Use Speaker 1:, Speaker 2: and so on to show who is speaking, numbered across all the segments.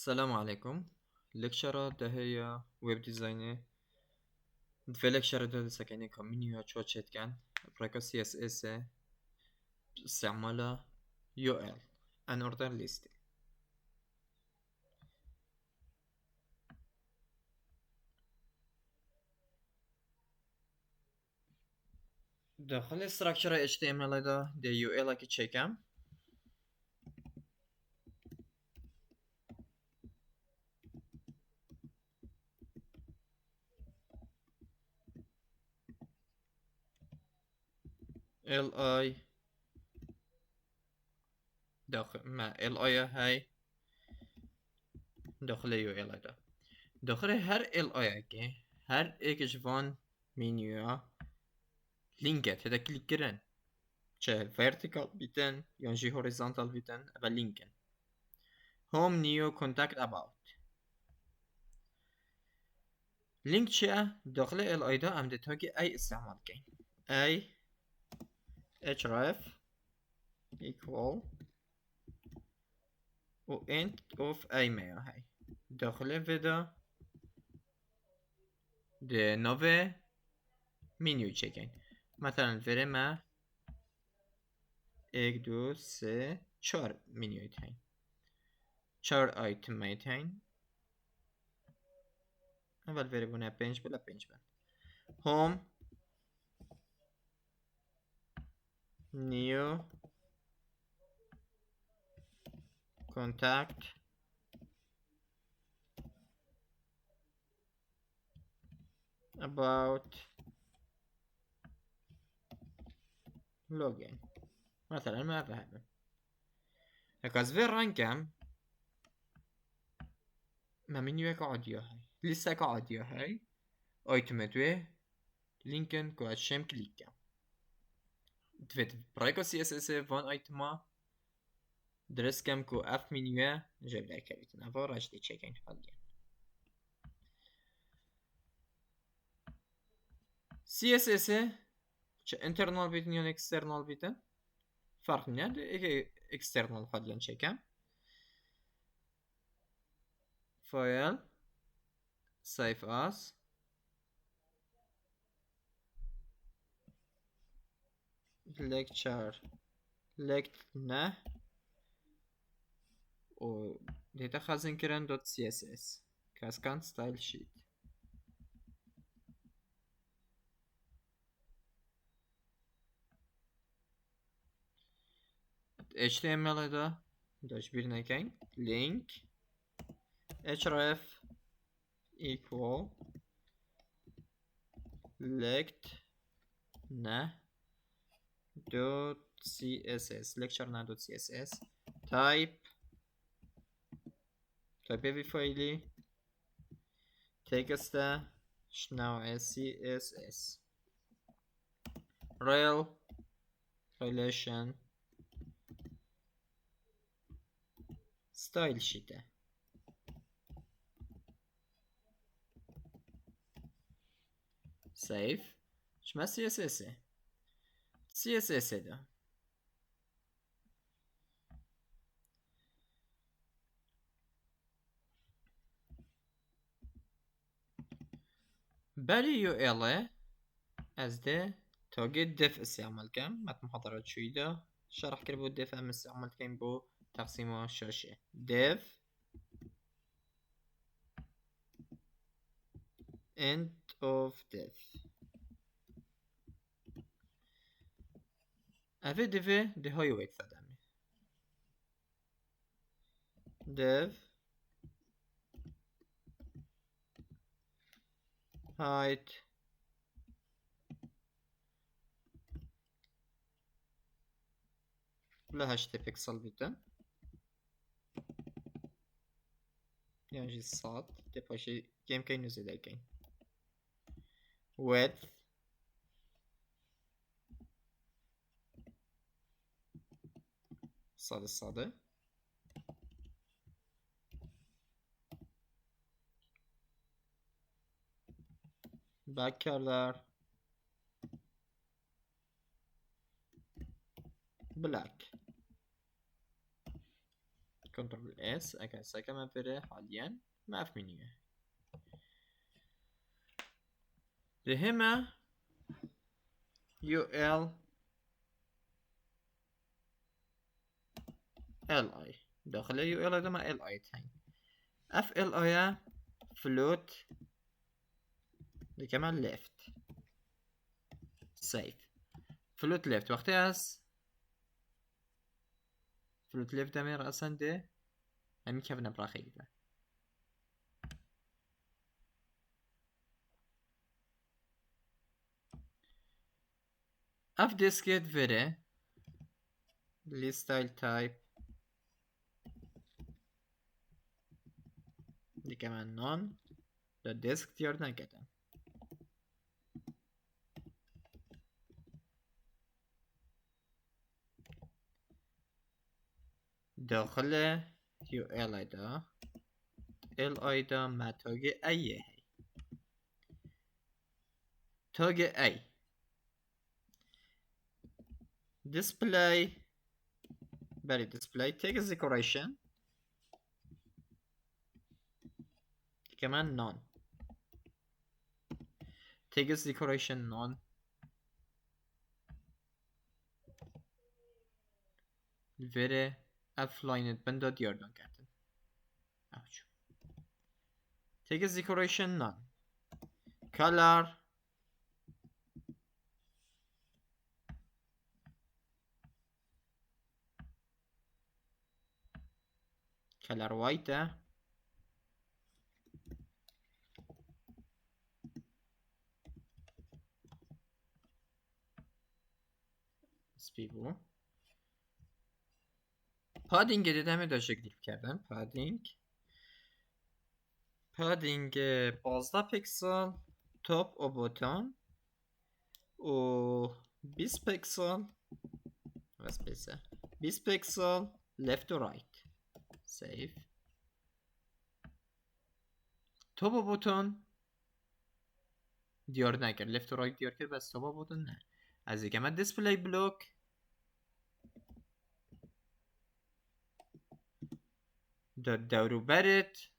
Speaker 1: السلام عليكم. لكشرة ده هي ويب ديزاينر. في لكشرة ده سكيني كمينيو تشوتشت كان بريكو سي اس اس استعمالها يو ال ان اوردر ليست. داخل استراكشر اتش تي ام ال ده يو ال اكي تشيكام. ال اي داخل ما ال اي هاي داخل يو ال ده داخل هر ال اي اكي هر ایک جوان مینیو لینکت هدا کلیک کرن چه vertical بیتن یا جی horizontal بیتن و لینکن home new contact about لینک چیه داخل ال آی دا ام تاگ ای استعمال کن ای href equal و int of ای میا هی داخل ودا ده نوه منیو چکن مثلا وره ما 1 2 3 4 منیو تاین 4 آیتم می تاین اول وره بونه 5 بلا 5 بلا home new contact about login مثلا ما فهم اكاز في رانكم ما منيو كعادية هاي لسه كعادية هاي ايتمتوه لينكن كو اشم كليكا دفت برايكو سي اس اس فان ايتما درس كم كو اف منيو جاب لها كابيت نافا راش دي تشيكين حاليا سي اس اس چه انترنال بيتن يون اكسترنال بيتن فرق نياد ايه اكسترنال حاليا تشيكم فايل save as lecture نه و دیتا خزن کرن دوت سی اس اس کاسکان ستایل شیت HTML da dash bir neken link href equal lect ne dot css lecture ne dot css type bir faili text نوع css rel relation style sheet save شما css css ده برای یو ال از ده تاگه دف استعمال کم مت محاضرات شوی ده شرح کرد بود دف هم استعمال کم بو تقسیم شاشه دف end of def اوه دفه ده های وید فدمه def height لا 8 بيكسل بيتا يعني الصاد تباشي كم كاين نزيد كاين width صاد الصاد backcolor black كنترول اس اگر سكما بره حاليا ما في منيو لهما يو ال ال اي داخل يو ال هذا ما ال اي تاني اف ال اي فلوت كمان ليفت سيف فلوت ليفت وقتی هست فلوت ليفت دمی رأسن ده همین که بنا براخی ده اف دیسکت وره list style type دی كمان none ده دیسک دیار نکردم داخل یو ال ایدا ال ایدا ما تاگ ایه هی تاگ ای display برای display text decoration كمان none text decoration none vere offline بندا دیاردن کردن اوچ text decoration none color color white سپیبو پادینگ دیدم داشته کلیک کردم پادینگ 15 پیکسل توپ و بوتون و 20 پیکسل بس بسه 20 پیکسل left و right save توپ و بوتون دیار نکرد left و right دیار کرد بس توپ و بوتون نه از دیگه من display block دورو برت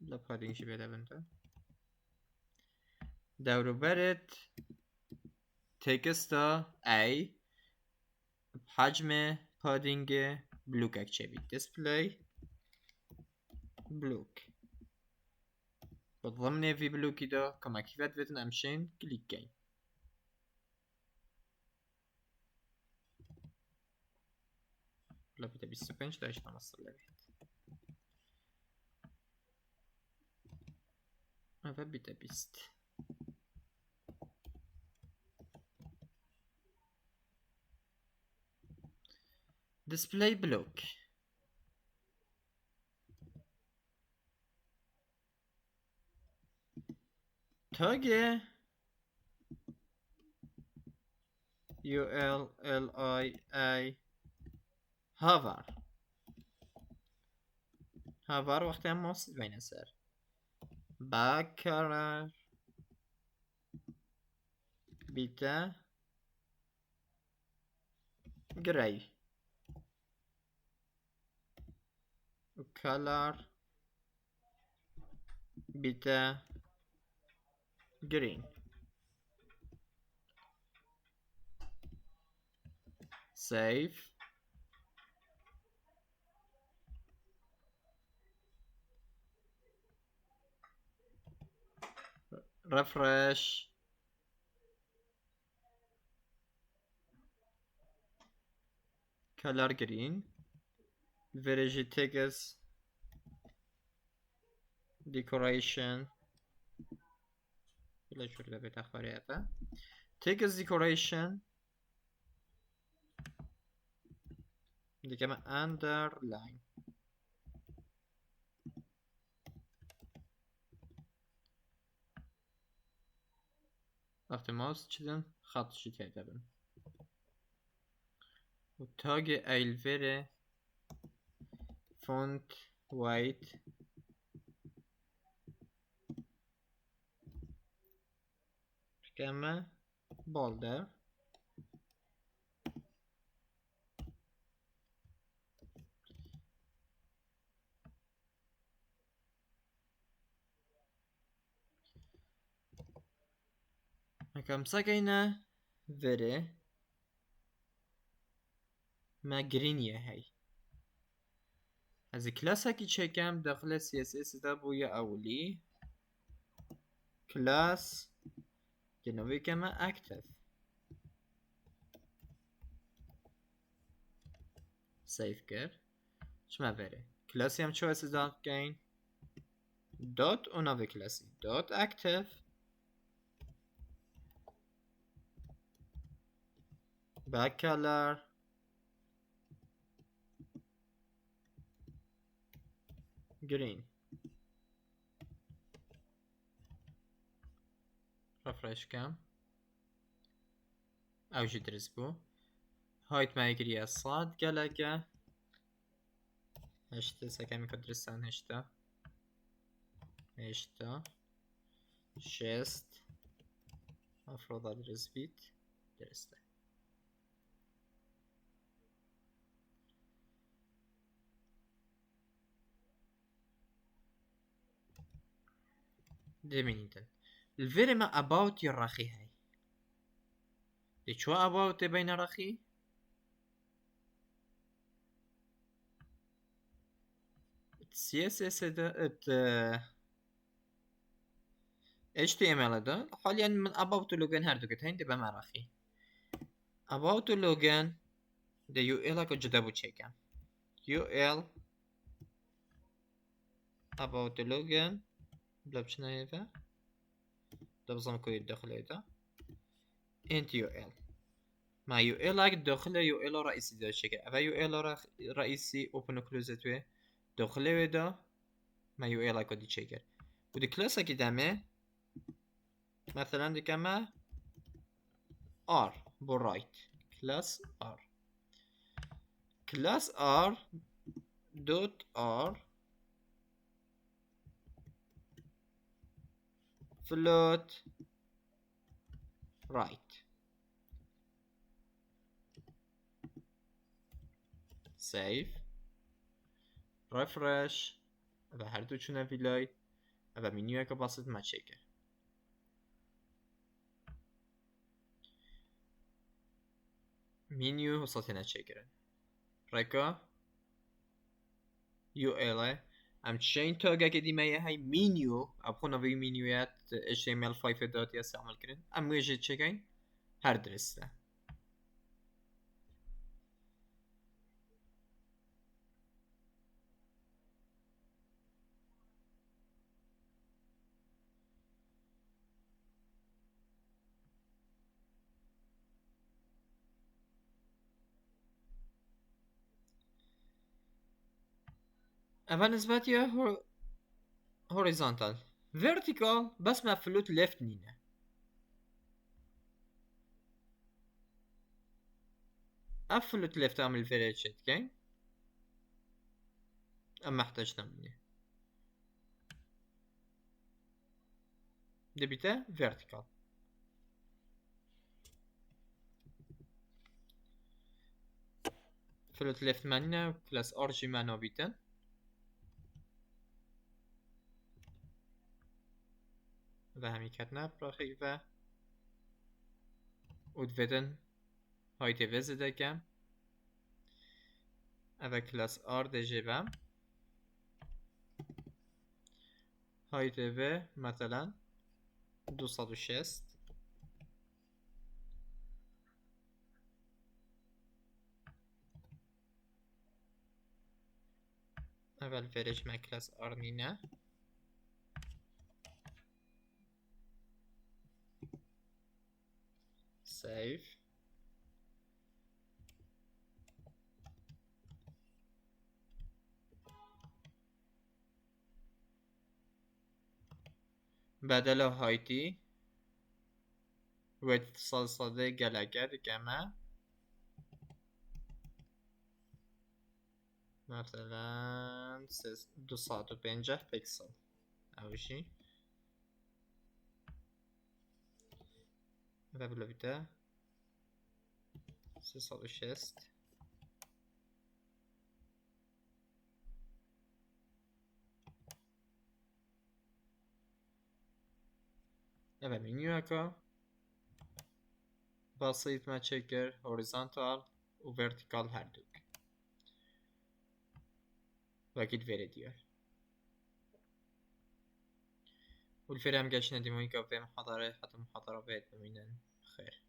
Speaker 1: لا پادینگ شي بيدا بنتا دورو برت تكستا اي بحجم پادینگ بلوک اکچوی display بلوک بالضمن في بلوكي دا كما كيفات بيتن امشين كليك جاي لا بيتا بيست بنش داش نمصر لبيت هذا بيتا بيست display block tag ULLI hover وقتی هم ماست بین سر backcolor بیتا gray color بیتا green save refresh color green verige text decoration لا شو اللي بتاخريها text decoration دي كمان underline وقتی ماوس چیدن خط شی تیدبن و تاگ ایلوره فونت وایت كما بولدر هكام ساقينا فيري ما جرينيا هاي از كلاس هاكي تشيكام داخل CSS دا بويا أولي كلاس جنوي كما active سيف كر شما فيري كلاسي هم شو اسداد كاين دوت ونوي كلاسي دوت active back color green refresh كام او جدرس بو هايت ما يجري الصاد قلقة هشتا سكامي كردستان هشتا شست مفروض ادرس بيت درسته دمينيتن الفيري ما about يراخي هاي دي شو about بين راخي CSS ده HTML ده حاليا من about لوجن هر دوكتين دي بما راخي about لوجن ده UL اكو جدابو تشيكن UL about لوجن بلا بشنا هيفا ده بظن كوي الدخل هيدا انت UL ما UL اك دخل UL رئيسي ده تشيكن افا UL رئيسي open close توي دخل هيدا ما UL اكو دي تشيكن ودي كلاس اكي دامه مثلا دي كما R برايت كلاس R كلاس R دوت R float right save refresh و هر دو چونه ویلای و منیو که باسط ما چکر منیو حساتی نچکرن رکا یو ایله ام چین تاگه که دیمه های منیو ابخونا وی منیویت HTML5 داتی استعمال کرن ام ویجه چکین هر درسته اول نسبت یا horizontal vertical بس ما فلوت left نینه افلوت left اعمل فيري تشتكين اما احتاجنا مني دبيته vertical فلوت left مانينا كلاس ارجي معنا بيتن و همی کتنا براخی و ودفدن هایت وزه دکم او کلاس آر دجه بم هایت و مثلا 260 اول فرش ما کلاس آر نینه سیف بدل هایتی و اتصال ساده گلگه دکمه مثلا 250 پیکسل اوشی و بلویده 360 و منیو اکا بسيط ما تشكر horizontal و vertical her دوك vakit vere diyor. والفيلم قاش نديمو يقف في محاضرة حتى محاضرة بيت بمينان خير.